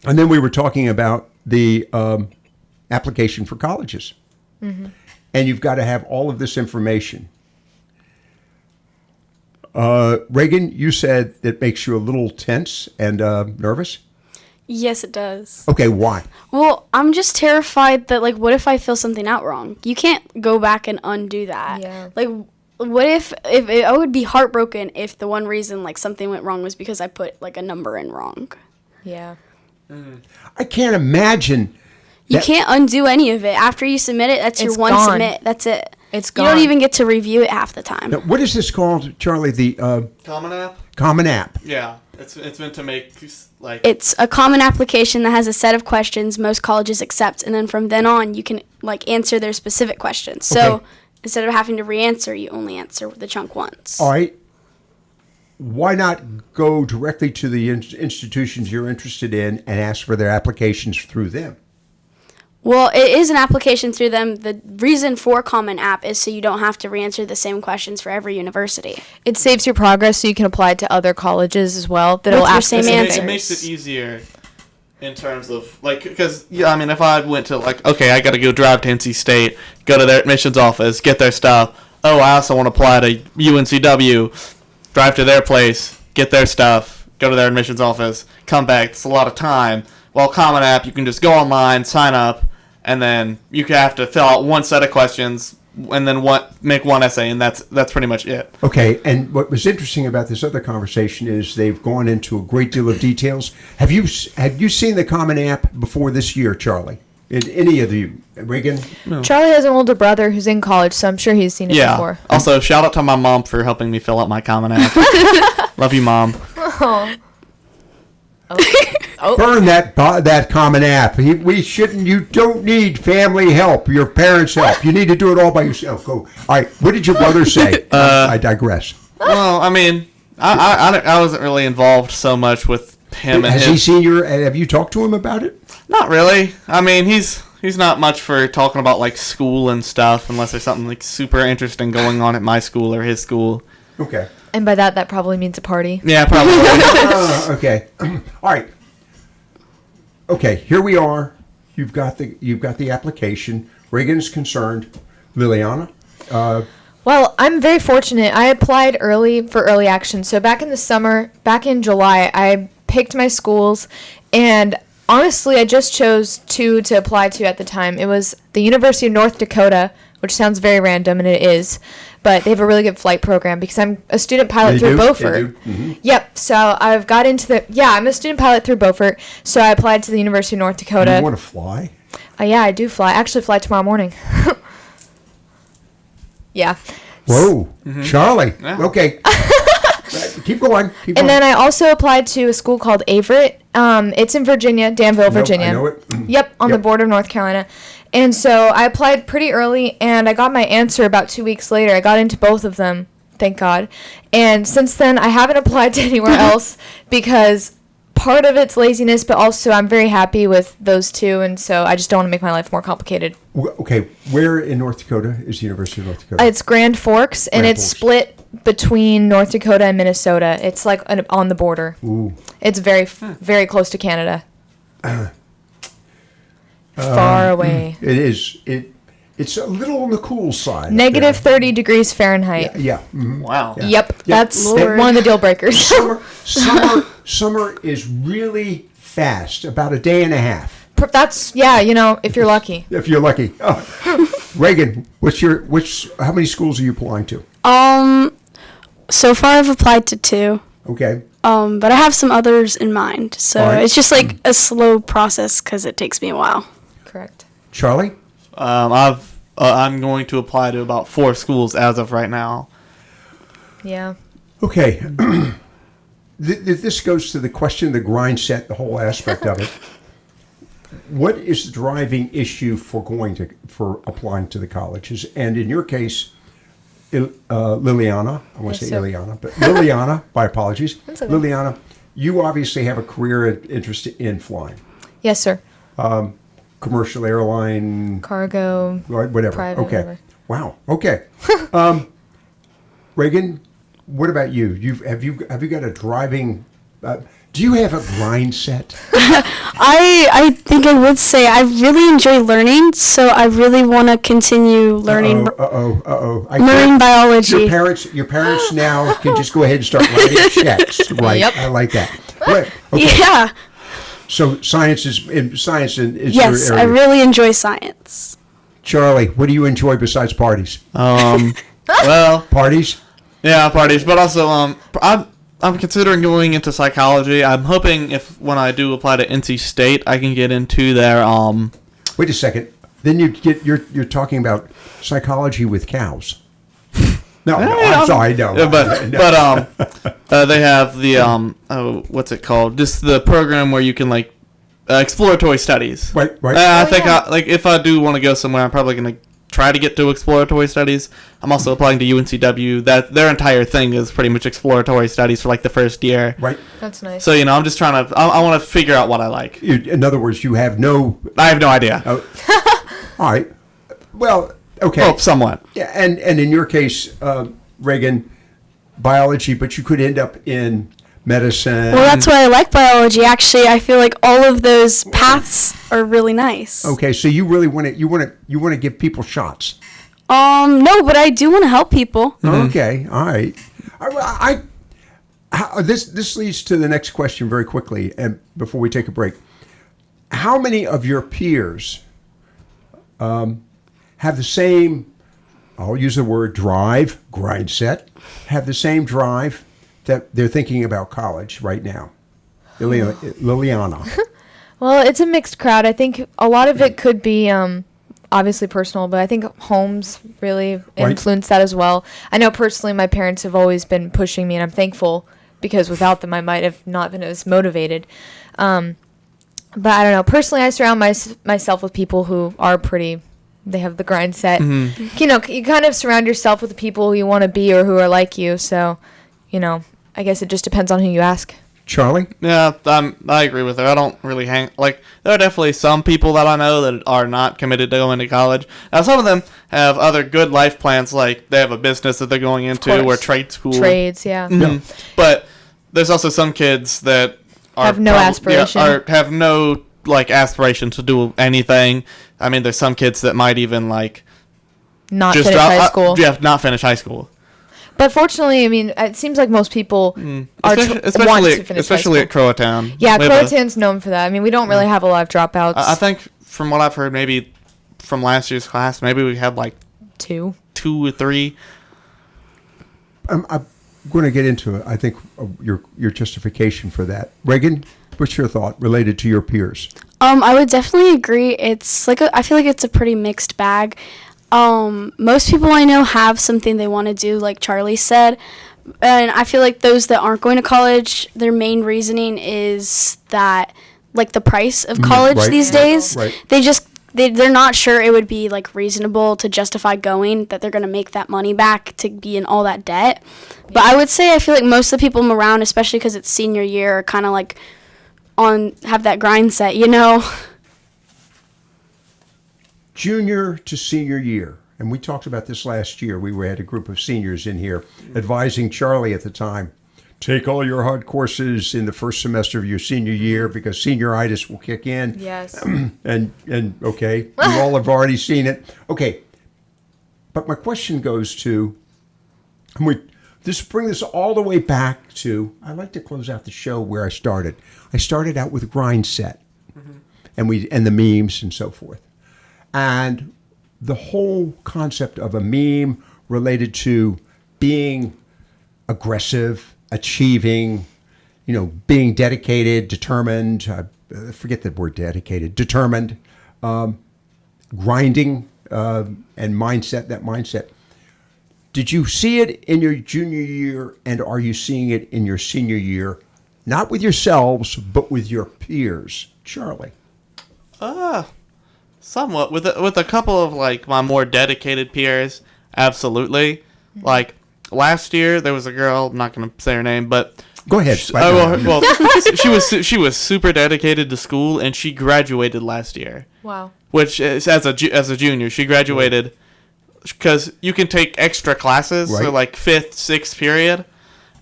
And then we were talking about the application for colleges. Mm-hmm. And you've got to have all of this information. Reagan, you said it makes you a little tense and nervous? Yes, it does. Okay, why? Well, I'm just terrified that, like, what if I fill something out wrong? You can't go back and undo that. Yeah. Like, what if I would be heartbroken if the one reason, like, something went wrong was because I put, like, a number in wrong. Yeah. I can't imagine. You can't undo any of it. After you submit it, that's your It's one gone. submit. That's it. It's gone. You don't even get to review it half the time. Now, what is this called, Charlie? The Common App? Common App. Yeah. It's meant to make, like... It's a common application that has a set of questions most colleges accept, and then from then on, you can, like, answer their specific questions. So Okay. instead of having to re-answer, you only answer the chunk once. All right. Why not go directly to the institutions you're interested in and ask for their applications through them? Well, it is an application through them. The reason for Common App is so you don't have to re-answer the same questions for every university. It saves your progress so you can apply it to other colleges as well. That With will your ask same the answers. It makes it easier in terms of, like, because, yeah, I mean, if I went to, like, okay, I got to go drive to NC State, go to their admissions office, get their stuff. Oh, I also want to apply to UNCW, drive to their place, get their stuff, go to their admissions office, come back. It's a lot of time. While Common App, you can just go online, sign up, and then you have to fill out one set of questions and then make one essay, and that's pretty much it. Okay, and what was interesting about this other conversation is they've gone into a great deal of details. Have you seen the Common App before this year, Charlie? Any of you, Reagan? No. Charlie has an older brother who's in college, so I'm sure he's seen it before. Also, shout out to my mom for helping me fill out my Common App. Love you, Mom. Oh. Burn that Common App. We shouldn't. You don't need family help. Your parents' help. You need to do it all by yourself. Go. All right. What did your brother say? I digress. Well, I mean, I wasn't really involved so much with him and Has he seen your? Have you talked to him about it? Not really. I mean, he's not much for talking about, like, school and stuff unless there's something, like, super interesting going on at my school or his school. Okay. And by that probably means a party. Yeah, probably. Okay. All right. Okay. Here we are. You've got the application. Reagan's concerned. Liliana. Well, I'm very fortunate. I applied early for early action. So back in the summer, back in July, I picked my schools, and honestly, I just chose two to apply to at the time. It was the University of North Dakota, which sounds very random, and it is, but they have a really good flight program because I'm a student pilot through Beaufort. Mm-hmm. Yep, so I've got into I'm a student pilot through Beaufort, so I applied to the University of North Dakota. You want to fly? Yeah, I do fly. I actually fly tomorrow morning. Yeah. Whoa. Charlie. Yeah. Okay. Keep going. And then I also applied to a school called Averett. It's in Virginia, Danville, Virginia. I know it. Yep, on the border of North Carolina. And so I applied pretty early, and I got my answer about 2 weeks later. I got into both of them, thank God. And since then, I haven't applied to anywhere else because part of it's laziness, but also I'm very happy with those two, and so I just don't want to make my life more complicated. Okay, where in North Dakota is the University of North Dakota? It's Grand Forks, and it's split between North Dakota and Minnesota. It's like on the border. Ooh. It's very close to Canada. Far away. It is. It's a little on the cool side. Negative 30 degrees Fahrenheit. Yeah. Mm-hmm. Wow. Yeah. Yep, Yeah. that's one of the deal breakers. Summer is really fast, about a day and a half. That's if you're lucky. If you're lucky. Reagan, how many schools are you applying to? So far I've applied to 2. Okay. But I have some others in mind. So It's just like a slow process because it takes me a while. Correct. Charlie? I'm going to apply to about 4 schools as of right now. Yeah. Okay. This goes to the question, the grind set, the whole aspect of it. What is the driving issue for applying to the colleges? And in your case, Liliana, I want to say Ileana, but Liliana, my apologies. That's okay. Liliana, you obviously have a career interest in flying. Yes, sir. Commercial airline, Cargo, whatever. private, Okay. whatever. Wow. Okay. Reagan, what about you? Have you got a driving? Do you have a grind set? I think I would say I really enjoy learning, so I really want to continue learning marine biology. Your parents now can just go ahead and start writing checks. Right. Yep. I like that. Right. Okay. Yeah. So science is Yes, your I area. really enjoy science. Charlie, what do you enjoy besides parties? Well, Parties? yeah, parties, but also I'm considering going into psychology. I'm hoping when I do apply to NC State, I can get into their Wait a second. Then you're talking about psychology with cows. No, I'm sorry, no. Yeah, but they have the what's it called? Just the program where you can like exploratory studies. Right. I think if I do want to go somewhere, I'm probably gonna try to get to exploratory studies. I'm also applying to UNCW. That their entire thing is pretty much exploratory studies for like the first year. Right. That's nice. So I'm just trying to. I want to figure out what I like. In other words, you have no. I have no idea. All right. Well, okay. Oh, somewhat. Yeah, and in your case, Reagan, biology, but you could end up in medicine. Well, that's why I like biology. Actually, I feel like all of those paths are really nice. Okay, so you really want to give people shots. No, but I do want to help people. Okay, all right. This leads to the next question very quickly, and before we take a break, how many of your peers have the same? I'll use the word drive, grind set. Have the same drive that they're thinking about college right now, Liliana. Well, it's a mixed crowd. I think a lot of it could be obviously personal, but I think homes really influence that as well. I know personally my parents have always been pushing me, and I'm thankful because without them I might have not been as motivated. But I don't know. Personally, I surround myself with people who are they have the grind set. Mm-hmm. You kind of surround yourself with the people you want to be or who are like you. So, I guess it just depends on who you ask. Charlie? Yeah, I agree with her. I don't really there are definitely some people that I know that are not committed to going to college. Now, some of them have other good life plans, like they have a business that they're going into or trade school. Trades, yeah. Mm-hmm. But there's also some kids that have no aspiration. Have no aspiration to do anything. I mean, there's some kids that might even not finish high school. Not finish high school. But fortunately, I mean, it seems like most people want to finish high school. Especially at Croatown. Yeah, Croatown's known for that. I mean, we don't really have a lot of dropouts. I think from what I've heard, maybe from last year's class, maybe we had two or three. I'm going to get into it. I think your justification for that, Reagan. What's your thought related to your peers? I would definitely agree. It's I feel like it's a pretty mixed bag. Most people I know have something they want to do, like Charlie said, and I feel like those that aren't going to college, their main reasoning is that the price of college these days. Right. They're not sure it would be reasonable to justify going, that they're going to make that money back to be in all that debt. But I would say I feel like most of the people around, especially because it's senior year, are kind of have that grind set, Junior to senior year, and we talked about this last year. We had a group of seniors in here advising Charlie at the time, take all your hard courses in the first semester of your senior year because senioritis will kick in. Yes. and okay, you all have already seen it. Okay, but my question goes to, bring this all the way back to, I like to close out the show where I started. I started out with grind set, and the memes and so forth. And the whole concept of a meme related to being aggressive, achieving, being dedicated, determined, forget the word dedicated, determined, grinding, and that mindset. Did you see it in your junior year, and are you seeing it in your senior year? Not with yourselves, but with your peers. Charlie. Somewhat with a couple of my more dedicated peers, absolutely. Last year there was a girl, I'm not gonna say her name, but go ahead. She was super dedicated to school, and she graduated last year. Wow. Which is as a junior, she graduated because you can take extra classes, so 5th, 6th period,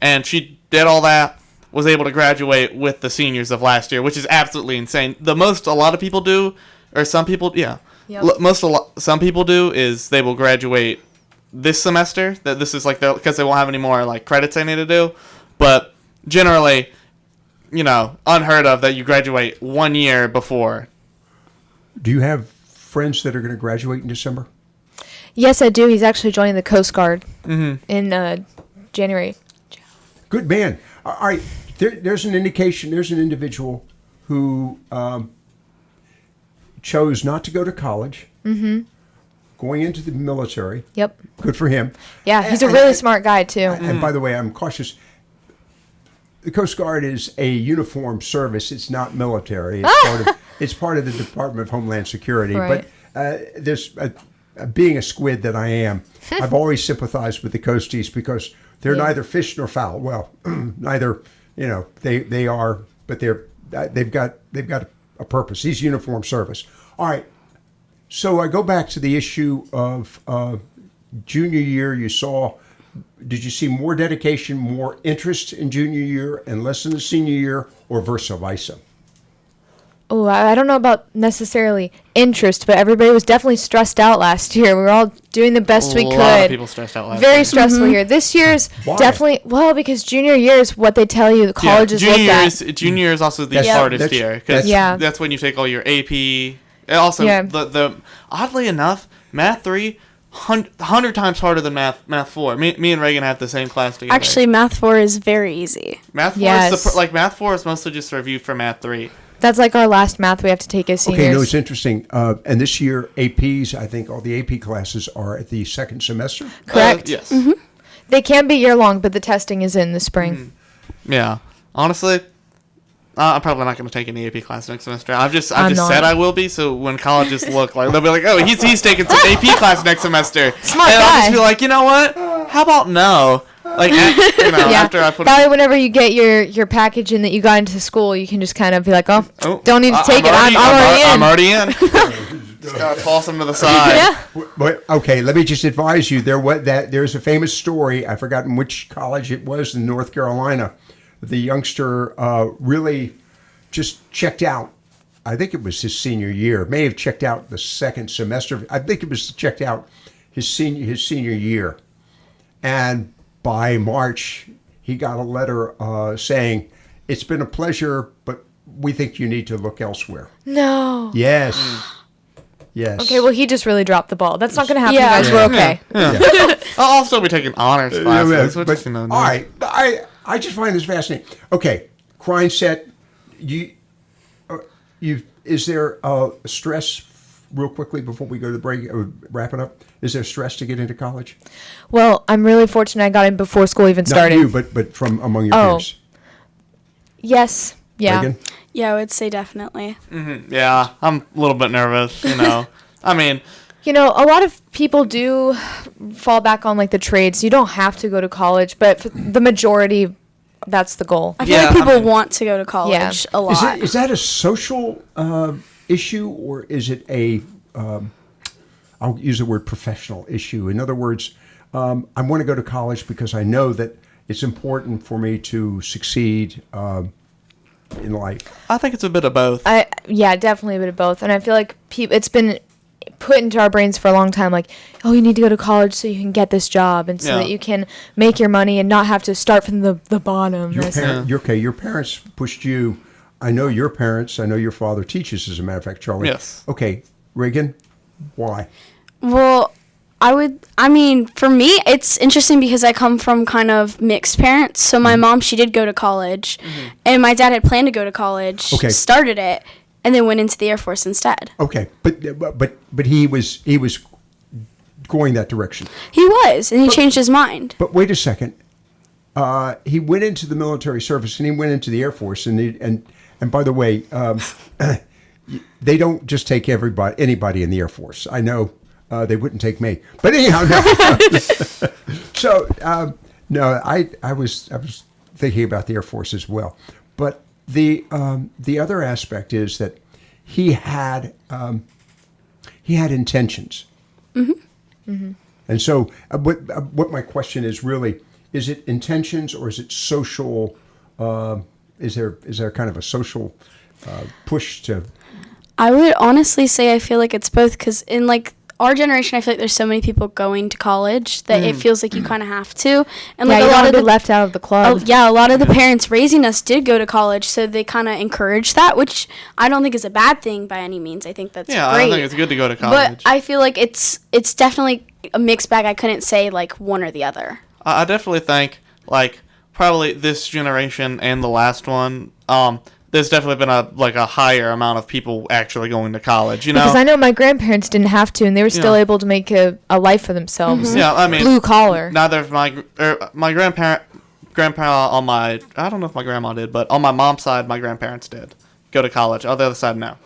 and she did all that. was able to graduate with the seniors of last year, which is absolutely insane. The most a lot of people do, or some people, yeah, Yep. some people do is they will graduate this semester. That this is like because they won't have any more like credits they need to do, but generally, unheard of that you graduate 1 year before. Do you have friends that are going to graduate in December? Yes, I do. He's actually joining the Coast Guard in January. Good man. All right. There's an indication. There's an individual who chose not to go to college, going into the military. Yep. Good for him. Yeah, he's a really smart guy, too. And by the way, I'm cautious. The Coast Guard is a uniformed service. It's not military. It's part of the Department of Homeland Security. Right. But there's being a squid that I am, I've always sympathized with the Coasties because they're neither fish nor fowl. Well, neither. They are, but they've got a purpose. He's uniformed service. All right. So I go back to the issue of junior year. Did you see more dedication, more interest in junior year and less in the senior year, or vice versa? Oh, I don't know about necessarily interest, but everybody was definitely stressed out last year. We were all doing the best we could. A lot of people stressed out last Very year. stressful year. This year's Why? definitely, because junior year is what they tell you the colleges look at. Junior year is also the That's- hardest that's- year because Yeah. that's when you take all your AP. And also, the oddly enough, Math 3, 100 times harder than Math 4. Me and Reagan have the same class together. Actually, Math 4 is very easy. Math 4 Yes. is Math 4 is mostly just a review for Math 3. That's like our last math we have to take as seniors. Okay, no, it's interesting. And this year, APs, I think all the AP classes are at the second semester. Correct. Yes. They can be year long, but the testing is in the spring. Yeah. Honestly, I'm probably not going to take any AP class next semester. I've just I'm not. said I will be, so when colleges look like, they'll be like, oh, he's taking some AP class next semester. Smart and I'll guy. just be like, you know what? How about no? Like, after I put Probably whenever you get your package in that you got into school, you can just kind of be like, don't need to take it. I'm already in. I'm already in. Just gotta toss them to the side. Yeah. But okay, let me just advise you. There's a famous story. I've forgotten which college it was in North Carolina. The youngster really just checked out. I think it was his senior year. May have checked out the second semester. I think it was checked out his senior year, and by March he got a letter saying, "It's been a pleasure, but we think you need to look elsewhere." No. Yes. Yes. Okay, well, he just really dropped the ball. That's not going to happen, Yeah. guys. We're okay. I'll still be taking honors classes. But, which, all right, I just find this fascinating. Okay, crime set. Is there stress? Real quickly before we go to the break, wrapping up. Is there stress to get into college? Well, I'm really fortunate I got in before school even Not started. you, but from among your Oh. peers. Yes. Yeah. Reagan? Yeah, I would say definitely. Yeah, I'm a little bit nervous, I mean, You know, a lot of people do fall back on like the trades. You don't have to go to college, but for the majority, that's the goal. I feel Yeah, like people I mean- want to go to college a lot. Is that a social issue, or is it I'll use the word professional issue? In other words, I want to go to college because I know that it's important for me to succeed in life. I think it's a bit of both. Yeah, definitely a bit of both. And I feel like it's been put into our brains for a long time, like, oh, you need to go to college so you can get this job and so Yeah. that you can make your money and not have to start from the bottom. Your parents pushed you. I know your parents. I know your father teaches, as a matter of fact, Charlie. Yes. Okay, Reagan, why? Well, for me, it's interesting because I come from kind of mixed parents. So my mom, she did go to college, and my dad had planned to go to college, Okay. started it, and then went into the Air Force instead. Okay, but he was going that direction. He was, and he changed his mind. But wait a second. He went into the military service and he went into the Air Force and by the way, they don't just take anybody in the Air Force. I know they wouldn't take me, but anyhow, no. So no, I was thinking about the Air Force as well, but the other aspect is that he had intentions. And so what my question is really, is it intentions or is it social Is there kind of a social push to? I would honestly say I feel like it's both because in like our generation, I feel like there's so many people going to college that it feels like you kind of have to, and Yeah, like you a don't lot wanna of be the left out of the club. yeah, a lot of the parents raising us did go to college, so they kind of encourage that, which I don't think is a bad thing by any means. I think that's Yeah, great. I think it's good to go to college. But I feel like it's definitely a mixed bag. I couldn't say like one or the other. I definitely think, like, probably this generation and the last one, there's definitely been a higher amount of people actually going to college, you know? Because I know my grandparents didn't have to, and they were still Yeah. able to make a life for themselves. Yeah, I mean, Blue collar. neither of my grandpa on my, I don't know if my grandma did, but on my mom's side, my grandparents did go to college. On the other side, no.